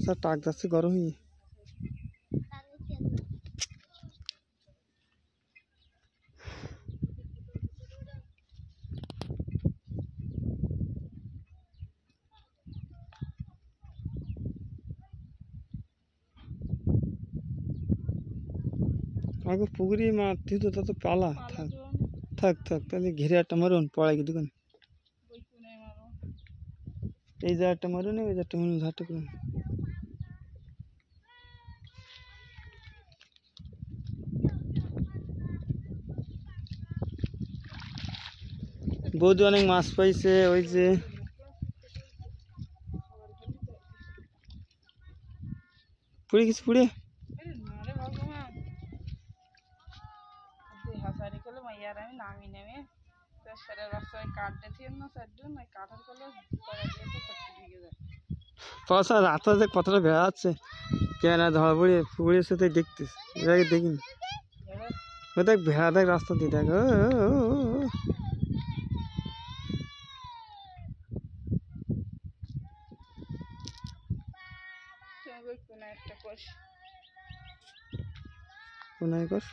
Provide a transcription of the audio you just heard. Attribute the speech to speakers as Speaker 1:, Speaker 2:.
Speaker 1: আচ্ছা টাক যাচ্ছে গরম হয়ে আগে পুকুরি মাছ দিত তা তো পালা থাক থাক থাক তাহলে ঘিরে একটা মারুন পড়াই কি দোকানে এই যে একটা মারুন ওই যে একটা মারুন ঝাড়টা করুন বৌদি অনেক মাছ পাইছে ওই যে পুড়ে গেছে পুড়ে পয়সা রাত যে কতটা বেড়া যাচ্ছে কেন ধরা পড়ে পুকুরের সাথে দেখতেছি এর আগে দেখিনি ওই দেখ ভেড়া দেখ রাস্তা দিয়ে দেখ কোনায় কষ